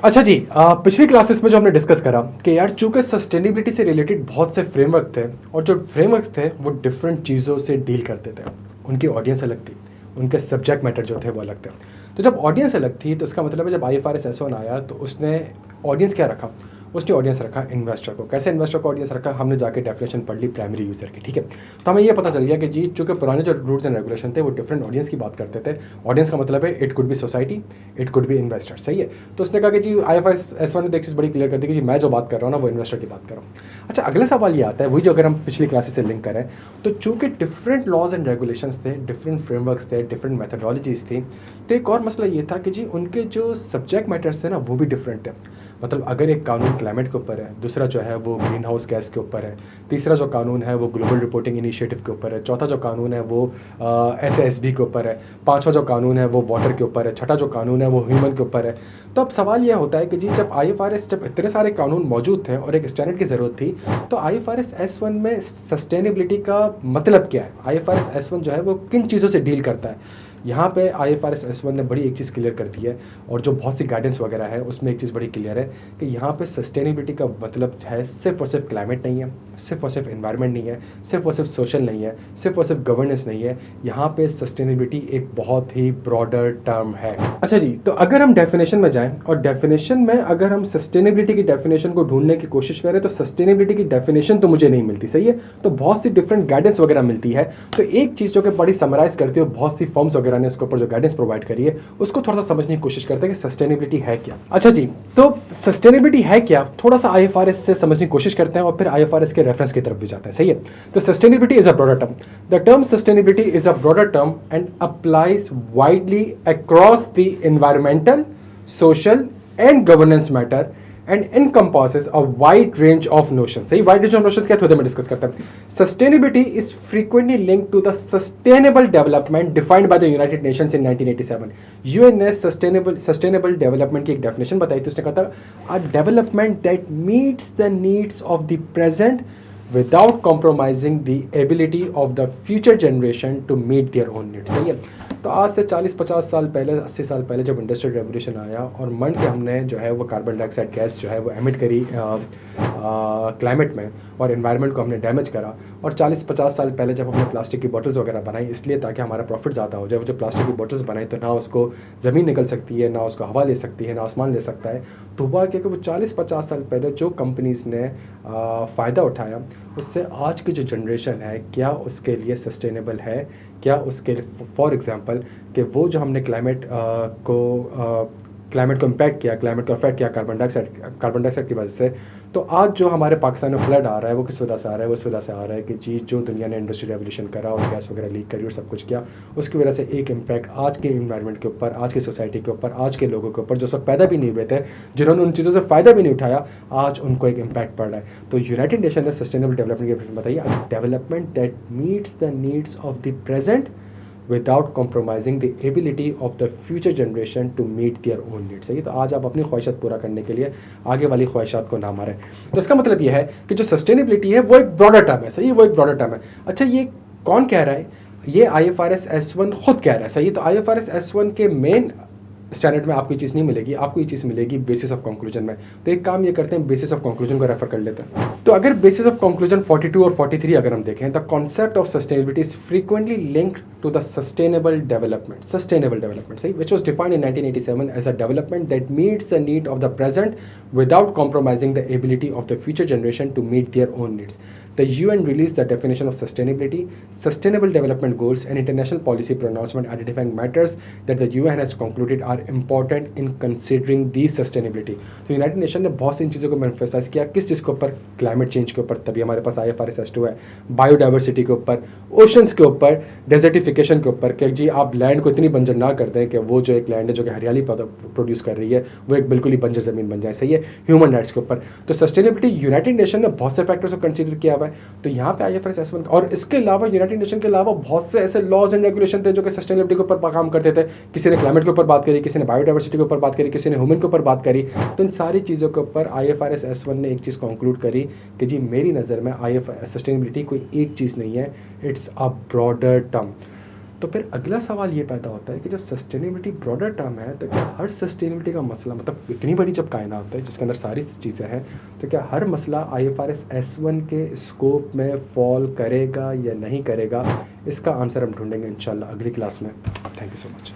अच्छा जी, पिछली क्लासेस में जो हमने डिस्कस करा कि यार चूंकि सस्टेनेबिलिटी से रिलेटेड बहुत से फ्रेमवर्क थे और जो फ्रेमवर्क्स थे वो डिफरेंट चीज़ों से डील करते थे। उनकी ऑडियंस अलग थी, उनके सब्जेक्ट मैटर जो थे वो अलग थे। तो जब ऑडियंस अलग थी तो इसका मतलब है जब IFRS S1 आया तो उसने ऑडियंस क्या रखा, उसने ऑडियंस रखा इन्वेस्टर को। कैसे इन्वेस्टर को ऑडियंस रखा, हमने जाके डेफिनेशन पढ़ ली प्राइमरी यूजर की, ठीक है। तो हमें ये पता चल गया कि जी चूंकि पुराने जो रूल्स एंड रेगुलेशन थे वो डिफरेंट ऑडियंस की बात करते थे। ऑडियंस का मतलब है it could be society, it could be investor, सही है। तो उसने कहा कि जी IFRS S1 ने एक चीज़ बड़ी क्लियर कर दी कि जी मैं जो बात कर रहा हूँ ना वो इन्वेस्टर की बात कर रहा हूँ। अच्छा, अगला सवाल ये आता है, वही जो अगर हम पिछली क्लासेस से लिंक करें तो चूंकि डिफरेंट लॉज एंड रेगुलेशंस थे, डिफरेंट फ्रेमवर्क्स थे, डिफरेंट मेथडोलॉजीज थी, तो एक और मसला ये था कि जी उनके जो सब्जेक्ट मैटर्स थे ना वो भी डिफरेंट थे। मतलब अगर एक कानून क्लाइमेट के ऊपर है, दूसरा जो है वो ग्रीन हाउस गैस के ऊपर है, तीसरा जो कानून है वो ग्लोबल रिपोर्टिंग इनिशिएटिव के ऊपर है, चौथा जो कानून है वो SASB के ऊपर है, पांचवा जो कानून है वो वाटर के ऊपर है, छठा जो कानून है वो ह्यूमन के ऊपर है। तो अब सवाल यह होता है कि जी जब IFRS, जब इतने सारे कानून मौजूद थे और एक स्टैंडर्ड की ज़रूरत थी, तो IFRS S1 में सस्टेनेबिलिटी का मतलब क्या है, IFRS S1 जो है वो किन चीज़ों से डील करता है। यहाँ पे IFRS S1 ने बड़ी एक चीज़ क्लियर कर दी है, और जो बहुत सी गाइडेंस वगैरह है उसमें एक चीज़ बड़ी क्लियर है कि यहाँ पे सस्टेनेबिलिटी का मतलब है सिर्फ और सिर्फ क्लाइमेट नहीं है, सिर्फ और सिर्फ एनवायरनमेंट नहीं है, सिर्फ और सिर्फ सोशल नहीं है, सिर्फ और सिर्फ गवर्नेंस नहीं है। यहाँ पे सस्टेनेबिलिटी एक बहुत ही ब्रॉडर टर्म है। अच्छा जी, तो अगर हम डेफिनेशन में जाएं और डेफिनेशन में अगर हम सस्टेनेबिलिटी की डेफिनेशन को ढूंढने की कोशिश करें तो सस्टेनेबिलिटी की डेफिनेशन तो मुझे नहीं मिलती, सही है। तो बहुत सी डिफरेंट गाइडेंस वगैरह मिलती है। तो एक चीज़ जो कि बड़ी समराइज करती है, बहुत सी फॉर्म्स वगैरह ने इसके ऊपर जो गाइडेंस प्रोवाइड करी है उसको थोड़ा सा समझने की कोशिश करते हैं कि सस्टेनेबिलिटी है क्या। अच्छा जी, तो सस्टेनेबिलिटी है क्या, थोड़ा सा IFRS से समझने की कोशिश करते हैं और फिर IFRS के रेफरेंस की तरफ भी जाते हैं, सही है। तो sustainability is a broader term, the term sustainability is a broader term and applies widely across the environmental, social and governance matter and encompasses a wide range of notions. सही, wide range of notions क्या थोड़े में discuss करते हैं। Sustainability is frequently linked to the sustainable development defined by the United Nations in 1987. UN ने sustainable development की एक definition बताई थी। उसने कहा था a development that meets the needs of the present without compromising the ability of the future generation to meet their own needs. सही है। तो आज से 40-50 साल पहले, 80 साल पहले जब इंडस्ट्रियल रेवोल्यूशन आया और मन के हमने जो है वो कार्बन डाइऑक्साइड गैस जो है वो एमिट करी क्लाइमेट में और एनवायरनमेंट को हमने डैमेज करा, और 40-50 साल पहले जब हमने प्लास्टिक की बोतल्स वगैरह बनाई इसलिए ताकि हमारा प्रॉफिट ज़्यादा हो जाए, वो जो प्लास्टिक की बोतल्स बनाई तो ना उसको ज़मीन निकल सकती है, ना उसको हवा ले सकती है, ना आसमान ले सकता है। तो हुआ क्या कि वो 40-50 साल पहले जो कंपनीज़ ने फ़ायदा उठाया उससे आज की जो जनरेशन है क्या उसके लिए सस्टेनेबल है, क्या उसके फॉर एग्जांपल कि वो जो हमने क्लाइमेट को इम्पैक्ट किया, क्लाइमेट को अफेक्ट किया कार्बन डाइऑक्साइड की वजह से, तो आज जो हमारे पाकिस्तान में फ्लड आ रहा है वो किस वजह से आ रहा है, वो इस वजह से आ रहा है कि जी जो दुनिया ने इंडस्ट्रियल रेवोल्यूशन करा और गैस वगैरह लीक करी और सब कुछ किया, उसकी वजह से एक इम्पैक्ट आज के इन्वायरमेंट के ऊपर, आज की सोसाइटी के ऊपर, आज के लोगों के ऊपर जो उस वक्त पैदा भी नहीं हुए थे, जिन्होंने उन चीज़ों से फ़ायदा भी नहीं उठाया, आज उनको एक इम्पैक्ट पड़ रहा है। तो यूनाइटेड नेशन ने सस्टेनेबल डेवलपमेंट की डेफिनेशन बताइए, development that meets the needs of the present without compromising the ability of the future generation to meet their own needs। सही, तो आज आप अपनी ख्वाहिशात पूरा करने के लिए आगे वाली ख्वाहिशात को ना मारें। तो इसका मतलब यह है कि जो सस्टेनेबिलिटी है वो एक ब्रॉडर टर्म है, सही, वो एक ब्रॉडर टर्म है। अच्छा, ये कौन कह रहा है, ये IFRS S1 खुद कह रहा है, सही। तो IFRS S1 के मेन स्टैंडर्ड में आपको ये चीज़ नहीं मिलेगी, आपको ये चीज़ मिलेगी बेसिस ऑफ कंक्लूजन में। तो एक काम ये करते हैं, बेसिस ऑफ कंक्लूजन को रेफर कर लेते हैं। तो अगर बेसिस ऑफ कंक्लूजन 42 और 43 अगर हम देखें, the concept of sustainability is frequently linked to the sustainable development, सही, which was defined in 1987 as a development that meets the need of the present without compromising the ability of the future generation to meet their own needs. The UN released the definition of sustainability, sustainable development goals, and international policy pronouncement identifying matters that the UN has concluded are important in considering the sustainability। तो United nation ने बहुत सी इन चीज़ों को emphasise किया, किस चीज़ के ऊपर, climate change के ऊपर, तभी हमारे पास IFRS S2 है, बायोडाइवर्सिटी के ऊपर, ओशंस के ऊपर, डेजर्टिफिकेशन के ऊपर कि जी आप लैंड को इतनी बंजर ना कर दें कि वो जो एक लैंड है जो कि हरियाली प्रोड्यूस कर रही है वो एक बिल्कुल ही बंजर ज़मीन बन जाए, सही है। ह्यूमन राइट्स के ऊपर, तो सस्टेनेबिलिटी यूनाइटेड नेशन ने बहुत से फैक्टर्स को कंसिडर किया। तो यहाँ पे IFRS S1 और इसके अलावा यूनाइटेड नेशन के अलावा बहुत से ऐसे लॉज एंड रेगुलेशन थे जो कि सस्टेनेबिलिटी के ऊपर काम करते थे। किसी ने क्लाइमेट के ऊपर बात करी, किसी ने बायोडाइवर्सिटी के ऊपर बात करी, किसी ने ह्यूमन के ऊपर बात करी। तो इन सारी चीज़ों के ऊपर IFRS S1 ने एक चीज़ कंक्लूड करी कि जी मेरी नज़र में सस्टेनेबिलिटी कोई एक चीज़ नहीं है, इट्स अ ब्रॉडर टर्म। तो फिर अगला सवाल ये पैदा होता है कि जब सस्टेनेबिलिटी ब्रॉडर टर्म है तो क्या हर सस्टेनेबिलिटी का मसला, मतलब इतनी बड़ी जब कायनात है जिसके अंदर सारी चीज़ें हैं, तो क्या हर मसला IFRS S1 के स्कोप में फॉल करेगा या नहीं करेगा? इसका आंसर हम ढूंढेंगे इंशाल्लाह अगली क्लास में। Thank you so much.